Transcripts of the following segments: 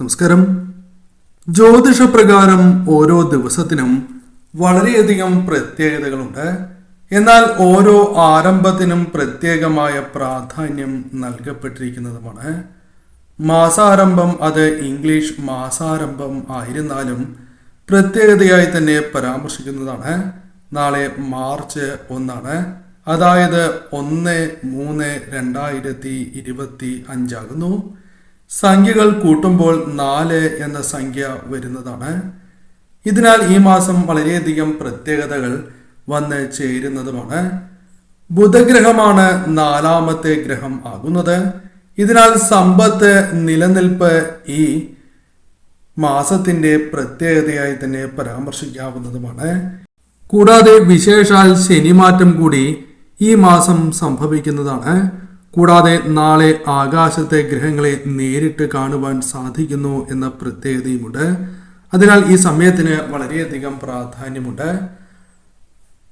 നമസ്കാരം. ജ്യോതിഷപ്രകാരം ഓരോ ദിവസത്തിനും വളരെയധികം പ്രത്യേകതകളുണ്ട്. എന്നാൽ ഓരോ ആരംഭത്തിനും പ്രത്യേകമായ പ്രാധാന്യം നൽകപ്പെട്ടിരിക്കുന്നതുമാണ്. മാസാരംഭം അത് ഇംഗ്ലീഷ് മാസാരംഭം ആയിരുന്നാലും പ്രത്യേകതയായി തന്നെ പരാമർശിക്കുന്നതാണ്. നാളെ മാർച്ച് 1, അതായത് 1/3/2025 ആകുന്നു. സംഖ്യകൾ കൂട്ടുമ്പോൾ 4 എന്ന സംഖ്യ വരുന്നതാണ്. ഇതിനാൽ ഈ മാസം വളരെയധികം പ്രത്യേകതകൾ വന്ന് ചേരുന്നതുമാണ്. ബുധഗ്രഹമാണ് 4ാമത്തെ ഗ്രഹം ആകുന്നത്. ഇതിനാൽ സമ്പത്ത് നിലനിൽപ്പ് ഈ മാസത്തിന്റെ പ്രത്യേകതയായി തന്നെ പരാമർശിക്കാവുന്നതുമാണ്. കൂടാതെ വിശേഷാൽ ശനിമാറ്റം കൂടി ഈ മാസം സംഭവിക്കുന്നതാണ്. കൂടാതെ നാളെ ആകാശത്തെ ഗ്രഹങ്ങളെ നേരിട്ട് കാണുവാൻ സാധിക്കുന്നു എന്ന പ്രത്യേകതയുമുണ്ട്. അതിനാൽ ഈ സമയത്തിന് വളരെയധികം പ്രാധാന്യമുണ്ട്.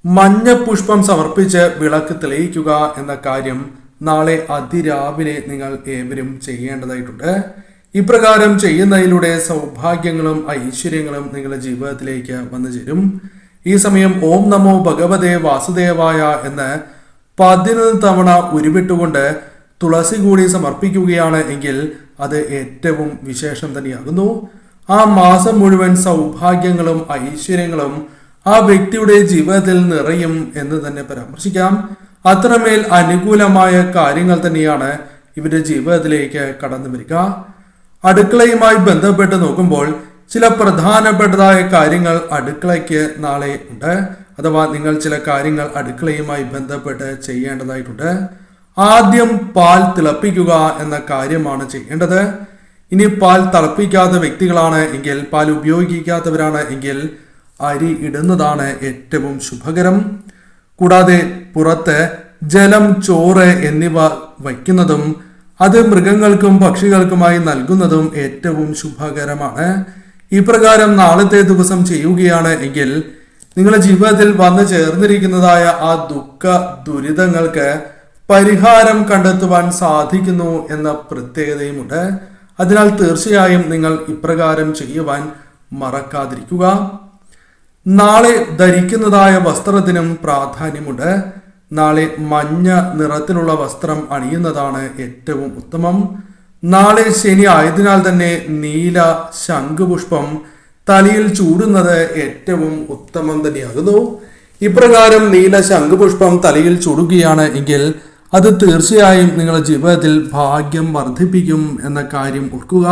മഞ്ഞ പുഷ്പം സമർപ്പിച്ച് വിളക്ക് തെളിയിക്കുക എന്ന കാര്യം നാളെ അതിരാവിലെ നിങ്ങൾ ഏവരും ചെയ്യേണ്ടതായിട്ടുണ്ട്. ഇപ്രകാരം ചെയ്യുന്നതിലൂടെ സൗഭാഗ്യങ്ങളും ഐശ്വര്യങ്ങളും നിങ്ങളുടെ ജീവിതത്തിലേക്ക് വന്നു ചേരും. ഈ സമയം ഓം നമോ ഭഗവതേ വാസുദേവായ എന്ന് 11 തവണ ഉരുവിട്ടുകൊണ്ട് തുളസി കൂടി സമർപ്പിക്കുകയാണ് എങ്കിൽ അത് ഏറ്റവും വിശേഷം തന്നെയാകുന്നു. ആ മാസം മുഴുവൻ സൗഭാഗ്യങ്ങളും ഐശ്വര്യങ്ങളും ആ വ്യക്തിയുടെ ജീവിതത്തിൽ നിറയും എന്ന് തന്നെ പരാമർശിക്കാം. അത്രമേൽ അനുകൂലമായ കാര്യങ്ങൾ തന്നെയാണ് ഇവരുടെ ജീവിതത്തിലേക്ക് കടന്നു വരിക. അടുക്കളയുമായി ബന്ധപ്പെട്ട് നോക്കുമ്പോൾ ചില പ്രധാനപ്പെട്ടതായ കാര്യങ്ങൾ അടുക്കളയ്ക്ക് നാളെ ഉണ്ട്. അഥവാ നിങ്ങൾ ചില കാര്യങ്ങൾ അടുക്കളയുമായി ബന്ധപ്പെട്ട് ചെയ്യേണ്ടതായിട്ടുണ്ട്. ആദ്യം പാൽ തിളപ്പിക്കുക എന്ന കാര്യമാണ് ചെയ്യേണ്ടത്. ഇനി പാൽ തിളപ്പിക്കാത്ത വ്യക്തികളാണ് എങ്കിൽ, പാൽ ഉപയോഗിക്കാത്തവരാണ് എങ്കിൽ അരി ഇടുന്നതാണ് ഏറ്റവും ശുഭകരം. കൂടാതെ പുറത്ത് ജലം, ചോറ് എന്നിവ വയ്ക്കുന്നതും അത് മൃഗങ്ങൾക്കും പക്ഷികൾക്കുമായി നൽകുന്നതും ഏറ്റവും ശുഭകരമാണ്. ഇപ്രകാരം നാളത്തെ ദിവസം ചെയ്യുകയാണ് എങ്കിൽ നിങ്ങളുടെ ജീവിതത്തിൽ വന്നു ചേർന്നിരിക്കുന്നതായ ആ ദുഃഖ ദുരിതങ്ങൾക്ക് പരിഹാരം കണ്ടെത്തുവാൻ സാധിക്കുന്നു എന്ന പ്രത്യേകതയുമുണ്ട്. അതിനാൽ തീർച്ചയായും നിങ്ങൾ ഇപ്രകാരം ചെയ്യുവാൻ മറക്കാതിരിക്കുക. നാളെ ധരിക്കുന്നതായ വസ്ത്രത്തിനും പ്രാധാന്യമുണ്ട്. നാളെ മഞ്ഞ നിറത്തിലുള്ള വസ്ത്രം അണിയുന്നതാണ് ഏറ്റവും ഉത്തമം. നാളെ ശനി ആയതിനാൽ തന്നെ നീല ശംഖുപുഷ്പം തലയിൽ ചൂടുന്നത് ഏറ്റവും ഉത്തമം തന്നെയാകുന്നു. ഇപ്രകാരം നീല ശംഖുപുഷ്പം തലയിൽ ചൂടുകയാണ് എങ്കിൽ അത് തീർച്ചയായും നിങ്ങളുടെ ജീവിതത്തിൽ ഭാഗ്യം വർദ്ധിപ്പിക്കും എന്ന കാര്യം ഓർക്കുക.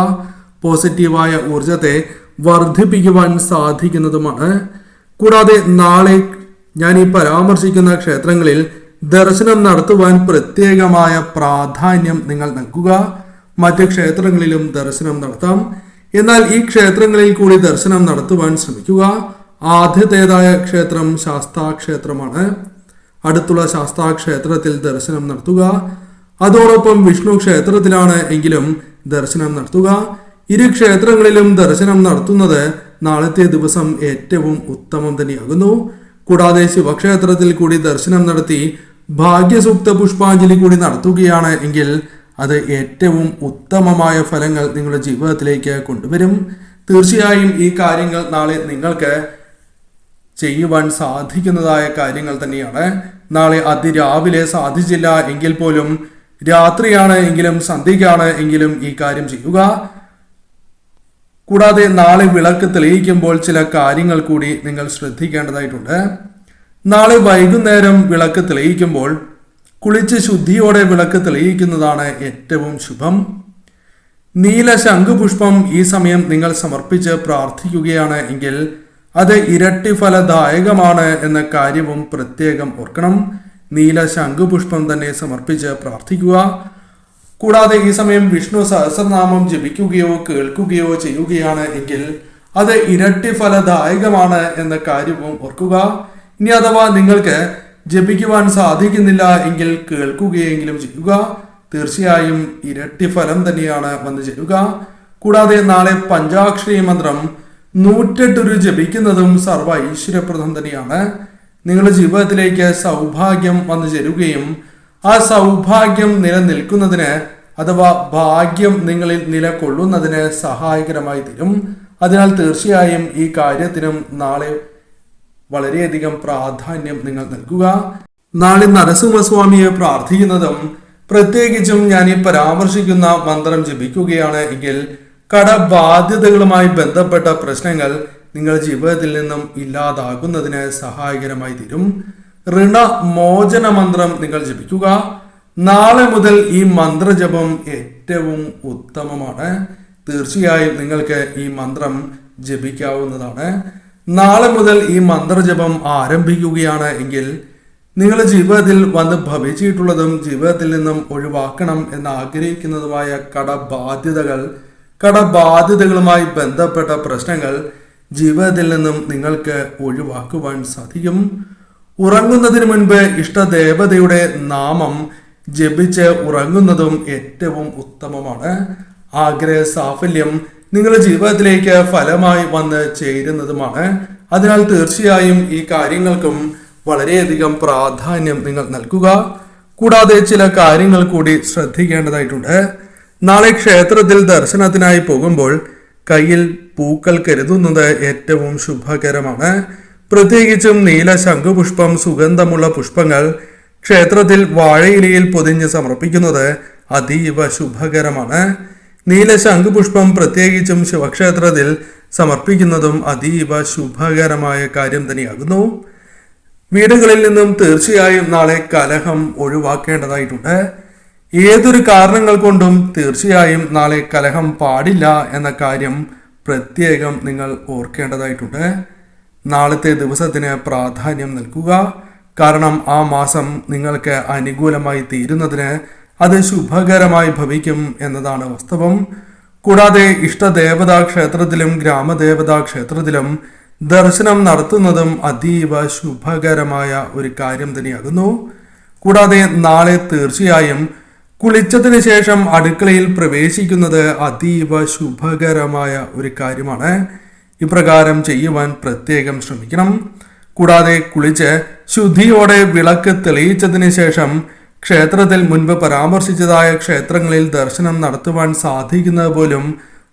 പോസിറ്റീവായ ഊർജത്തെ വർദ്ധിപ്പിക്കുവാൻ സാധിക്കുന്നതുമാണ്. കൂടാതെ നാളെ ഞാൻ ഈ പരാമർശിക്കുന്ന ക്ഷേത്രങ്ങളിൽ ദർശനം നടത്തുവാൻ പ്രത്യേകമായ പ്രാധാന്യം നിങ്ങൾ നൽകുക. മറ്റ് ക്ഷേത്രങ്ങളിലും ദർശനം നടത്താം. എന്നാൽ ഈ ക്ഷേത്രങ്ങളിൽ കൂടി ദർശനം നടത്തുവാൻ ശ്രമിക്കുക. ആദ്യത്തേതായ ക്ഷേത്രം ശാസ്താക്ഷേത്രമാണ്. അടുത്തുള്ള ശാസ്താക്ഷേത്രത്തിൽ ദർശനം നടത്തുക. അതോടൊപ്പം വിഷ്ണു ക്ഷേത്രത്തിലാണ് എങ്കിലും ദർശനം നടത്തുക. ഇരു ക്ഷേത്രങ്ങളിലും ദർശനം നടത്തുന്നത് നാളത്തെ ദിവസം ഏറ്റവും ഉത്തമം തന്നെയാകുന്നു. കൂടാതെ ശിവക്ഷേത്രത്തിൽ കൂടി ദർശനം നടത്തി ഭാഗ്യസൂക്ത പുഷ്പാഞ്ജലി കൂടി നടത്തുകയാണ് എങ്കിൽ അത് ഏറ്റവും ഉത്തമമായ ഫലങ്ങൾ നിങ്ങളുടെ ജീവിതത്തിലേക്ക് കൊണ്ടുവരും. തീർച്ചയായും ഈ കാര്യങ്ങൾ നാളെ നിങ്ങൾക്ക് ചെയ്യുവാൻ സാധിക്കുന്നതായ കാര്യങ്ങൾ തന്നെയാണ്. നാളെ അതിരാവിലെ സാധിച്ചില്ല എങ്കിൽ പോലും രാത്രിയാണ് എങ്കിലും സന്ധ്യയ്ക്കാണ് എങ്കിലും ഈ കാര്യം ചെയ്യുക. കൂടാതെ നാളെ വിളക്ക് തെളിയിക്കുമ്പോൾ ചില കാര്യങ്ങൾ കൂടി നിങ്ങൾ ശ്രദ്ധിക്കേണ്ടതായിട്ടുണ്ട്. നാളെ വൈകുന്നേരം വിളക്ക് തെളിയിക്കുമ്പോൾ കുളിച്ച് ശുദ്ധിയോടെ വിളക്ക് തെളിയിക്കുന്നതാണ് ഏറ്റവും ശുഭം. നീല ശംഖുപുഷ്പം ഈ സമയം നിങ്ങൾ സമർപ്പിച്ച് പ്രാർത്ഥിക്കുകയാണ് എങ്കിൽ അത് ഇരട്ടി ഫലദായകമാണ് എന്ന കാര്യവും പ്രത്യേകം ഓർക്കണം. നീല ശംഖുപുഷ്പം തന്നെ സമർപ്പിച്ച് പ്രാർത്ഥിക്കുക. കൂടാതെ ഈ സമയം വിഷ്ണു സഹസ്രനാമം ജപിക്കുകയോ കേൾക്കുകയോ ചെയ്യുകയാണ് എങ്കിൽ അത് ഇരട്ടി ഫലദായകമാണ് എന്ന കാര്യവും ഓർക്കുക. ഇനി അഥവാ നിങ്ങൾക്ക് ജപിക്കുവാൻ സാധിക്കുന്നില്ല എങ്കിൽ കേൾക്കുകയെങ്കിലും ചെയ്യുക. തീർച്ചയായും ഇരട്ടി ഫലം തന്നെയാണ് വന്നു ചേരുക. കൂടാതെ നാളെ പഞ്ചാക്ഷരി മന്ത്രം 108 ജപിക്കുന്നതും സർവ്വ ഐശ്വര്യപ്രദം തന്നെയാണ്. നിങ്ങളുടെ ജീവിതത്തിലേക്ക് സൗഭാഗ്യം വന്നു ചേരുകയും ആ സൗഭാഗ്യം നിലനിൽക്കുന്നതിന് അഥവാ ഭാഗ്യം നിങ്ങളിൽ നിലകൊള്ളുന്നതിന് സഹായകരമായി തീരും. അതിനാൽ തീർച്ചയായും ഈ കാര്യത്തിനും നാളെ വളരെയധികം പ്രാധാന്യം നിങ്ങൾ നൽകുക. നാളെ നരസിംഹസ്വാമിയെ പ്രാർത്ഥിക്കുന്നതും പ്രത്യേകിച്ചും ഞാൻ ഈ പരാമർശിക്കുന്ന മന്ത്രം ജപിക്കുകയാണ് എങ്കിൽ കടബാധ്യതകളുമായി ബന്ധപ്പെട്ട പ്രശ്നങ്ങൾ നിങ്ങളുടെ ജീവിതത്തിൽ നിന്നും ഇല്ലാതാകുന്നതിന് സഹായകരമായി തീരും. ഋണമോചന മന്ത്രം നിങ്ങൾ ജപിക്കുക. നാളെ മുതൽ ഈ മന്ത്രജപം ഏറ്റവും ഉത്തമമാണ്. തീർച്ചയായും നിങ്ങൾക്ക് ഈ മന്ത്രം ജപിക്കാവുന്നതാണ്. നാളെ മുതൽ ഈ മന്ത്രജപം ആരംഭിക്കുകയാണ് എങ്കിൽ നിങ്ങളുടെ ജീവിതത്തിൽ വന്ന് ഭവിച്ചിട്ടുള്ളതും ജീവിതത്തിൽ നിന്നും ഒഴിവാക്കണം എന്ന് ആഗ്രഹിക്കുന്നതുമായ കടബാധ്യതകളുമായി ബന്ധപ്പെട്ട പ്രശ്നങ്ങൾ ജീവിതത്തിൽ നിന്നും നിങ്ങൾക്ക് ഒഴിവാക്കുവാൻ സാധിക്കും. ഉറങ്ങുന്നതിന് മുൻപ് ഇഷ്ടദേവതയുടെ നാമം ജപിച്ച് ഉറങ്ങുന്നതും ഏറ്റവും ഉത്തമമാണ്. ആഗ്രഹ സാഫല്യം നിങ്ങളുടെ ജീവിതത്തിലേക്ക് ഫലമായി വന്ന് ചേരുന്നതുമാണ്. അതിനാൽ തീർച്ചയായും ഈ കാര്യങ്ങൾക്കും വളരെയധികം പ്രാധാന്യം നിങ്ങൾ നൽകുക. കൂടാതെ ചില കാര്യങ്ങൾ കൂടി ശ്രദ്ധിക്കേണ്ടതായിട്ടുണ്ട്. നാളെ ക്ഷേത്രത്തിൽ ദർശനത്തിനായി പോകുമ്പോൾ കയ്യിൽ പൂക്കൾ കരുതുന്നത് ഏറ്റവും ശുഭകരമാണ്. പ്രത്യേകിച്ചും നീല ശംഖുപുഷ്പം, സുഗന്ധമുള്ള പുഷ്പങ്ങൾ ക്ഷേത്രത്തിൽ വാഴയിലയിൽ പൊതിഞ്ഞ് സമർപ്പിക്കുന്നത് അതീവ ശുഭകരമാണ്. നീല ശംഖുപുഷ്പം പ്രത്യേകിച്ചും ശിവക്ഷേത്രത്തിൽ സമർപ്പിക്കുന്നതും അതീവ ശുഭകരമായ കാര്യം തന്നെയാകുന്നു. വീടുകളിൽ നിന്നും തീർച്ചയായും നാളെ കലഹം ഒഴിവാക്കേണ്ടതായിട്ടുണ്ട്. ഏതൊരു കാരണങ്ങൾ കൊണ്ടും തീർച്ചയായും നാളെ കലഹം പാടില്ല എന്ന കാര്യം പ്രത്യേകം നിങ്ങൾ ഓർക്കേണ്ടതായിട്ടുണ്ട്. നാളത്തെ ദിവസത്തിന് പ്രാധാന്യം നൽകുക. കാരണം ആ മാസം നിങ്ങൾക്ക് അനുകൂലമായി തീരുന്നതിന് അത് ശുഭകരമായി ഭവിക്കും എന്നതാണ് വാസ്തവം. കൂടാതെ ഇഷ്ടദേവതാ ക്ഷേത്രത്തിലും ഗ്രാമദേവതാ ക്ഷേത്രത്തിലും ദർശനം നടത്തുന്നതും അതീവ ശുഭകരമായ ഒരു കാര്യം തന്നെയാകുന്നു. കൂടാതെ നാളെ തീർച്ചയായും കുളിച്ചതിന് ശേഷം അടുക്കളയിൽ പ്രവേശിക്കുന്നത് അതീവ ശുഭകരമായ ഒരു കാര്യമാണ്. ഇപ്രകാരം ചെയ്യുവാൻ പ്രത്യേകം ശ്രമിക്കണം. കൂടാതെ കുളിച്ച് ശുദ്ധിയോടെ വിളക്ക് തെളിയിച്ചതിന് ശേഷം ക്ഷേത്രത്തിൽ മുൻപ് പരാമർശിച്ചതായ ക്ഷേത്രങ്ങളിൽ ദർശനം നടത്തുവാൻ സാധിക്കുന്നത് പോലും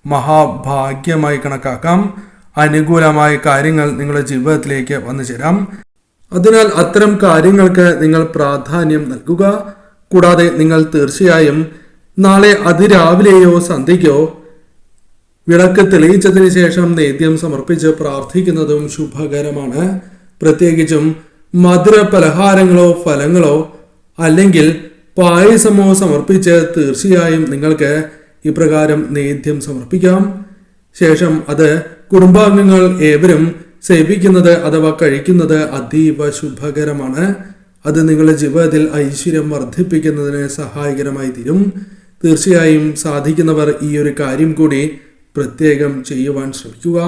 മഹാഭാഗ്യമായി കണക്കാക്കാം. അനുകൂലമായ കാര്യങ്ങൾ നിങ്ങളുടെ ജീവിതത്തിലേക്ക് വന്നു ചേരാം. അതിനാൽ അത്തരം കാര്യങ്ങൾക്ക് നിങ്ങൾ പ്രാധാന്യം നൽകുക. കൂടാതെ നിങ്ങൾ തീർച്ചയായും നാളെ അതിരാവിലെയോ സന്ധ്യയ്ക്കോ വിളക്ക് തെളിയിച്ചതിന് ശേഷം നേദ്യം സമർപ്പിച്ച് പ്രാർത്ഥിക്കുന്നതും ശുഭകരമാണ്. പ്രത്യേകിച്ചും മധുര പലഹാരങ്ങളോ ഫലങ്ങളോ അല്ലെങ്കിൽ പായസമോ സമർപ്പിച്ച് തീർച്ചയായും നിങ്ങൾക്ക് ഇപ്രകാരം നേദ്യം സമർപ്പിക്കാം. ശേഷം അത് കുടുംബാംഗങ്ങൾ ഏവരും സേവിക്കുന്നത് അഥവാ കഴിക്കുന്നത് അതീവ ശുഭകരമാണ്. അത് നിങ്ങളുടെ ജീവിതത്തിൽ ഐശ്വര്യം വർദ്ധിപ്പിക്കുന്നതിന് സഹായകരമായി തീരും. തീർച്ചയായും സാധിക്കുന്നവർ ഈ ഒരു കാര്യം കൂടി പ്രത്യേകം ചെയ്യുവാൻ ശ്രമിക്കുക.